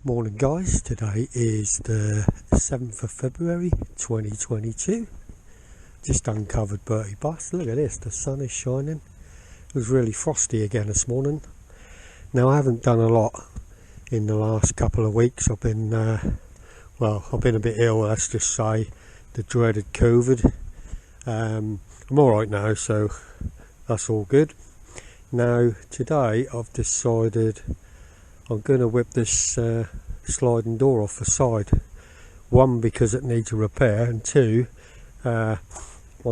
Morning guys, today is the 7th of February 2022. Just uncovered Bertie bus. Look at this, the sun is shining. It was really frosty again this morning. Now I haven't done a lot in the last couple of weeks. I've been I've been a bit ill, let's just say, the dreaded COVID. I'm alright now, so that's all good. Now today I've decided I'm going to whip this sliding door off the side. One, because it needs a repair, and two, my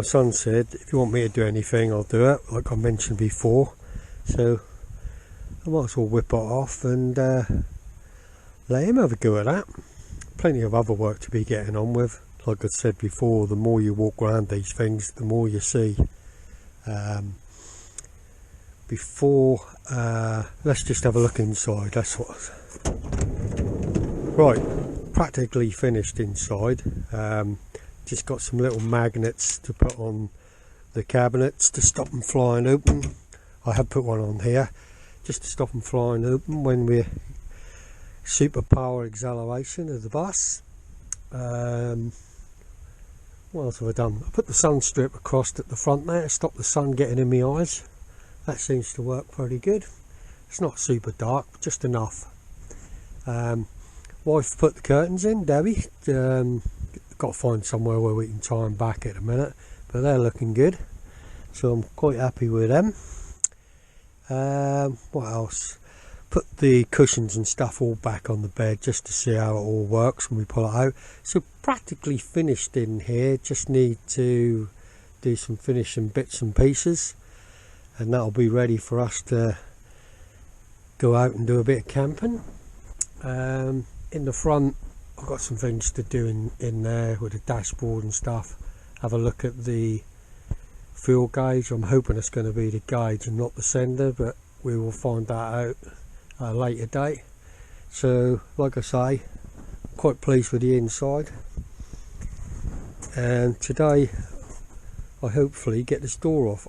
son said if you want me to do anything I'll do it, like I mentioned before. So I might as well whip it off and let him have a go at that. Plenty of other work to be getting on with. Like I said before, the more you walk around these things, the more you see. Let's just have a look inside. That's what. Right, practically finished inside. Just got some little magnets to put on the cabinets to stop them flying open. I have put one on here just to stop them flying open when we're superpower acceleration of the bus. What else have I done? I put the sun strip across at the front there to stop the sun getting in my eyes. That seems to work pretty good. It's not super dark, just enough. Wife put the curtains in, Debbie. Got to find somewhere where we can tie them back at a minute, but they're looking good, so I'm quite happy with them. What else? Put the cushions and stuff all back on the bed just to see how it all works when we pull it out. So practically finished in here, just need to do some finishing bits and pieces, and that'll be ready for us to go out and do a bit of camping. In the front I've got some things to do in there with the dashboard and stuff. Have a look at the fuel gauge. I'm hoping it's going to be the gauge and not the sender, but we will find that out at a later date. So like I say, I'm quite pleased with the inside, and today I hopefully get this door off.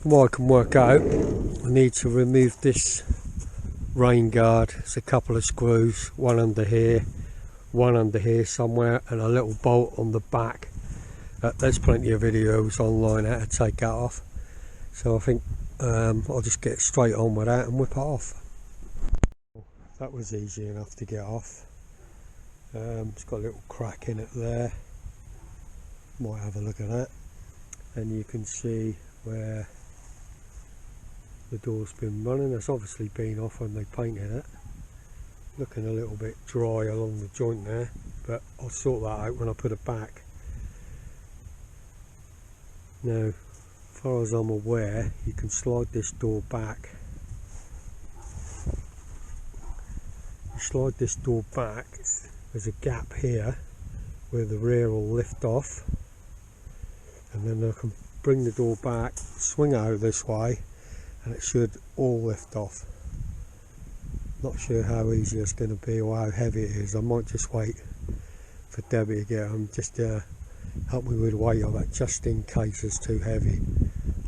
What I can work out, I need to remove this rain guard. It's a couple of screws, one under here somewhere, and a little bolt on the back. There's plenty of videos online how to take that off, so I think I'll just get straight on with that and whip it off. That was easy enough to get off. It's got a little crack in it there, might have a look at that, and you can see where the door's been running. It's obviously been off when they painted it. Looking a little bit dry along the joint there, but I'll sort that out when I put it back. Now, as far as I'm aware, you can slide this door back. You slide this door back, there's a gap here where the rear will lift off, and then I can bring the door back, swing out this way, and it should all lift off. Not sure how easy it's going to be or how heavy it is. I might just wait for Debbie to get home just to help me with the weight of it, just in case it's too heavy.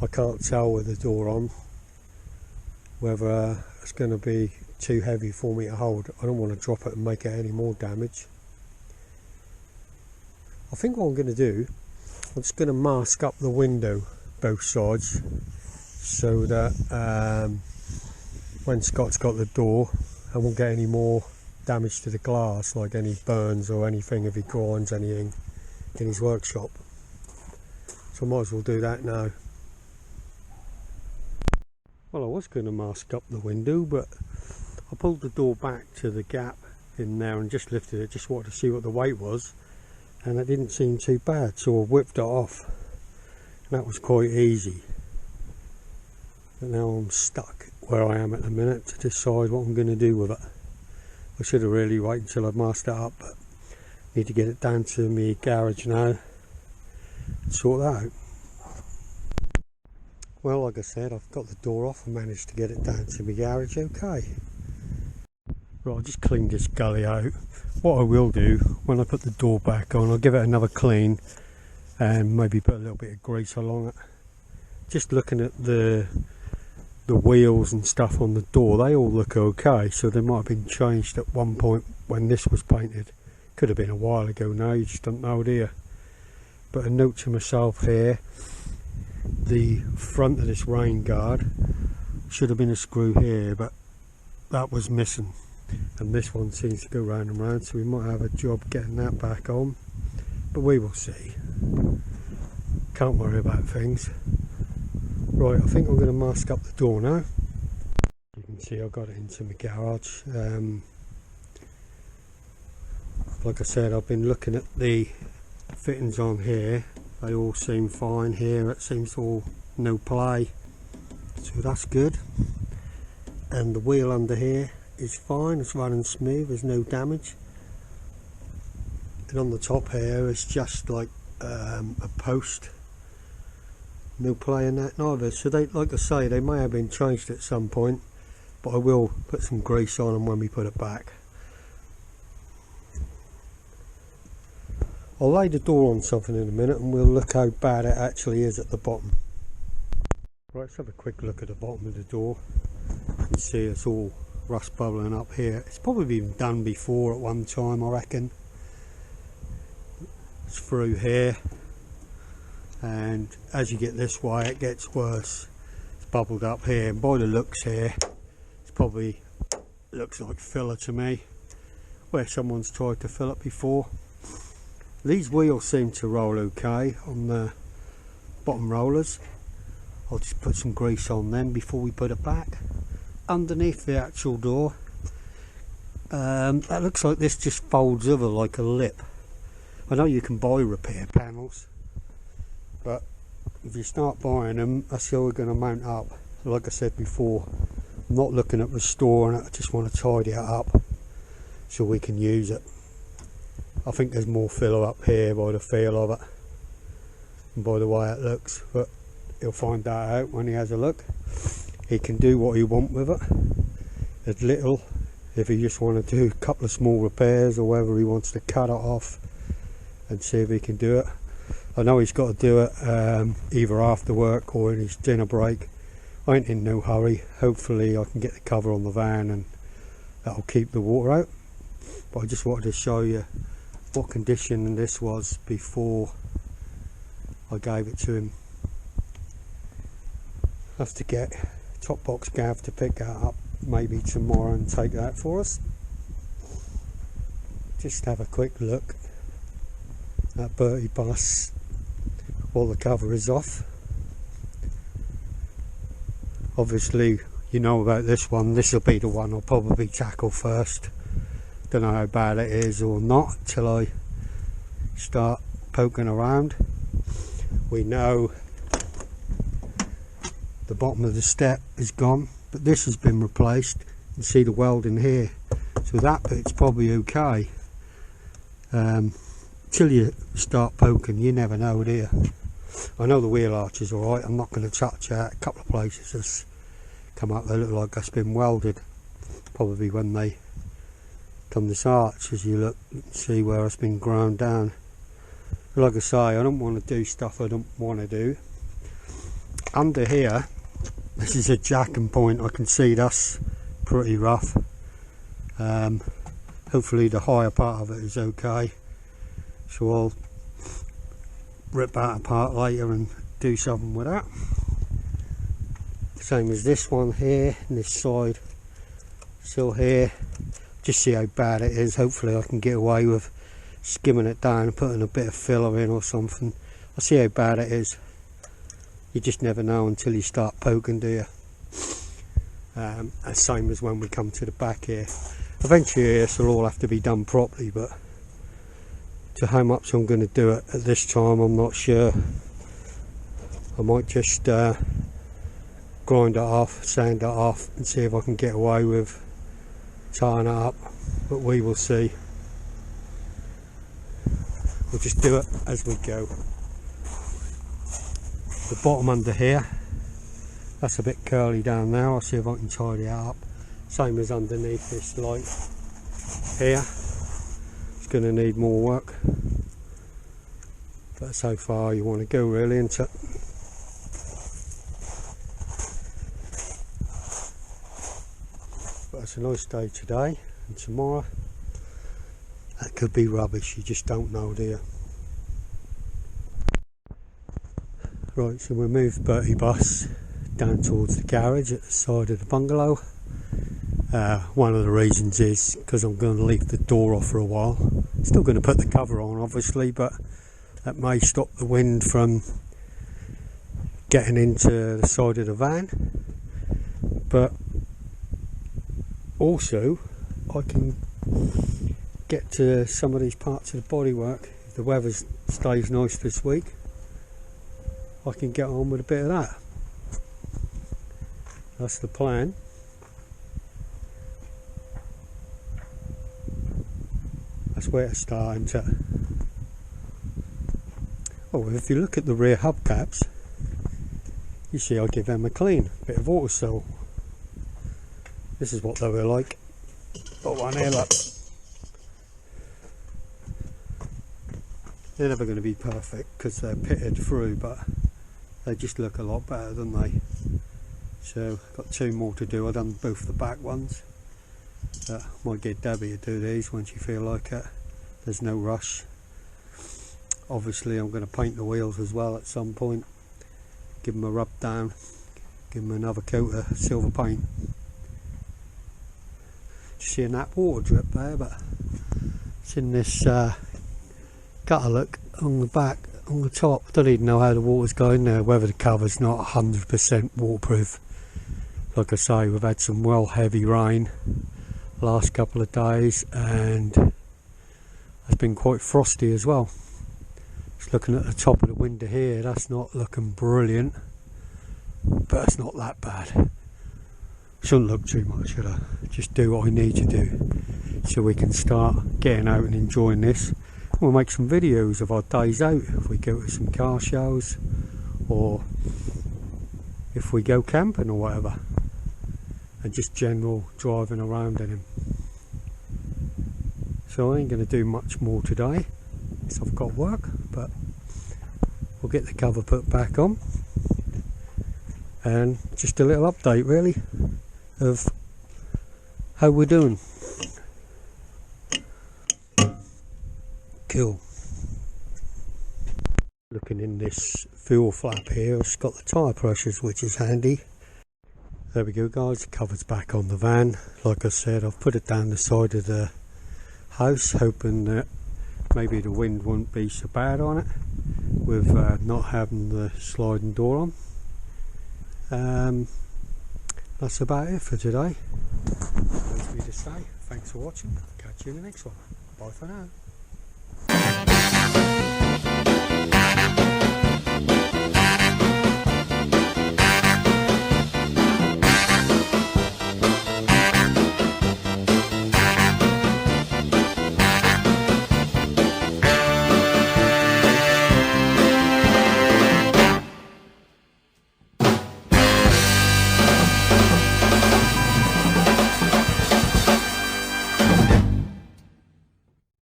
I can't tell with the door on whether it's going to be too heavy for me to hold. I don't want to drop it and make it any more damage. I think what I'm going to do, I'm just going to mask up the window both sides, so that when Scott's got the door, I won't get any more damage to the glass, like any burns or anything if he grinds anything in his workshop. So I might as well do that now. Well, I was going to mask up the window, but I pulled the door back to the gap in there and just lifted it, just wanted to see what the weight was, and it didn't seem too bad, so I whipped it off. And that was quite easy. But now I'm stuck where I am at the minute to decide what I'm going to do with it. I should have really waited until I'd masked it up, but I need to get it down to my garage now and sort that out. Well, like I said, I've got the door off and managed to get it down to my garage okay. Right, I'll just clean this gully out. What I will do, when I put the door back on, I'll give it another clean and maybe put a little bit of grease along it. Just looking at the the wheels and stuff on the door, they all look okay, so they might have been changed at one point when this was painted. Could have been a while ago now, you just don't know, do you? But a note to myself here, the front of this rain guard should have been a screw here, but that was missing, and this one seems to go round and round, so we might have a job getting that back on, but we will see. Can't worry about things. Right, I think I'm going to mask up the door now. You can see I got it into my garage. Like I said, I've been looking at the fittings on here. They all seem fine here. It seems all no play, so that's good. And the wheel under here is fine. It's running smooth. There's no damage. And on the top here is just like a post. No play in that neither, so they, like I say, they may have been changed at some point, but I will put some grease on them when we put it back. I'll lay the door on something in a minute and we'll look how bad it actually is at the bottom. Right, let's have a quick look at the bottom of the door. You can see it's all rust bubbling up here. It's probably been done before at one time, I reckon. It's through here, and as you get this way it gets worse. It's bubbled up here, and by the looks here it's probably looks like filler to me, where someone's tried to fill it before. These wheels seem to roll okay on the bottom rollers. I'll just put some grease on them before we put it back. Underneath the actual door, that looks like this just folds over like a lip. I know you can buy repair panels, but if you start buying them, that's how we're going to mount up. Like I said before, I'm not looking at restoring it, I just want to tidy it up so we can use it. I think there's more filler up here by the feel of it and by the way it looks, but he'll find that out when he has a look. He can do what he wants with it. As little, if he just want to do a couple of small repairs, or whether he wants to cut it off and see if he can do it. I know he's got to do it either after work or in his dinner break. I ain't in no hurry. Hopefully I can get the cover on the van and that'll keep the water out. But I just wanted to show you what condition this was before I gave it to him. I have to get Top Box Gav to pick that up maybe tomorrow and take that for us. Just have a quick look at Bertie bus while the cover is off. Obviously you know about this one. This will be the one I'll probably tackle first. Don't know how bad it is or not till I start poking around. We know the bottom of the step is gone, but this has been replaced. You can see the welding here, so that bit's probably okay. Till you start poking, you never know, do you? I know the wheel arch is alright. I'm not going to touch that. A couple of places has come up, they look like it's been welded, probably when they done this arch. As you look, you can see where it's been ground down. Like I say, I don't want to do stuff I don't want to do. Under here, this is a jacking point. I can see that's pretty rough. Hopefully the higher part of it is okay, so I'll rip that apart later and do something with that. Same as this one here, and this side still here. Just see how bad it is. Hopefully I can get away with skimming it down and putting a bit of filler in or something. I'll see how bad it is. You just never know until you start poking, do you? Same as when we come to the back here. Eventually this will all have to be done properly, but to how much I'm going to do it at this time, I'm not sure. I might just grind it off, sand it off, and see if I can get away with tying it up, but we will see. We'll just do it as we go. The bottom under here, that's a bit curly down there. I'll see if I can tidy it up. Same as underneath this light here. It's going to need more work, but that's how far you want to go, really, isn't it? it's a nice day today, and tomorrow that could be rubbish. You just don't know, do you? Right, so we moved Bertie bus down towards the garage at the side of the bungalow. One of the reasons is because I'm going to leave the door off for a while. Still going to put the cover on, obviously, but that may stop the wind from getting into the side of the van. But also I can get to some of these parts of the bodywork. If the weather stays nice this week, I can get on with a bit of that. That's the plan. That's where it's starting to. Oh, if you look at the rear hubcaps, you see I give them a clean, bit of water seal. This is what they were like. Got one here, look. They're never going to be perfect because they're pitted through, but they just look a lot better, don't they? So got two more to do. I've done both the back ones. Might get Debbie to do these when she feel like it. There's no rush. Obviously I'm going to paint the wheels as well at some point. Give them a rub down. Give them another coat of silver paint. Seeing that water drip there, but it's in this gutter look on the back, on the top. I don't even know how the water's going there, whether the cover's not 100% waterproof. Like I say, we've had some well heavy rain last couple of days, and it's been quite frosty as well. Just looking at the top of the window here, that's not looking brilliant, but it's not that bad. Shouldn't look too much, should I? Just do what I need to do so we can start getting out and enjoying this. We'll make some videos of our days out, if we go to some car shows or if we go camping or whatever, and just general driving around in him. So I ain't going to do much more today because I've got work, but we'll get the cover put back on, and just a little update really of how we're doing. Cool. Looking in this fuel flap here, it's got the tyre pressures, which is handy. There we go guys, the cover's back on the van. Like I said, I've put it down the side of the house, hoping that maybe the wind won't be so bad on it with not having the sliding door on. That's about it for today. That's me to say. Thanks for watching. Catch you in the next one. Bye for now.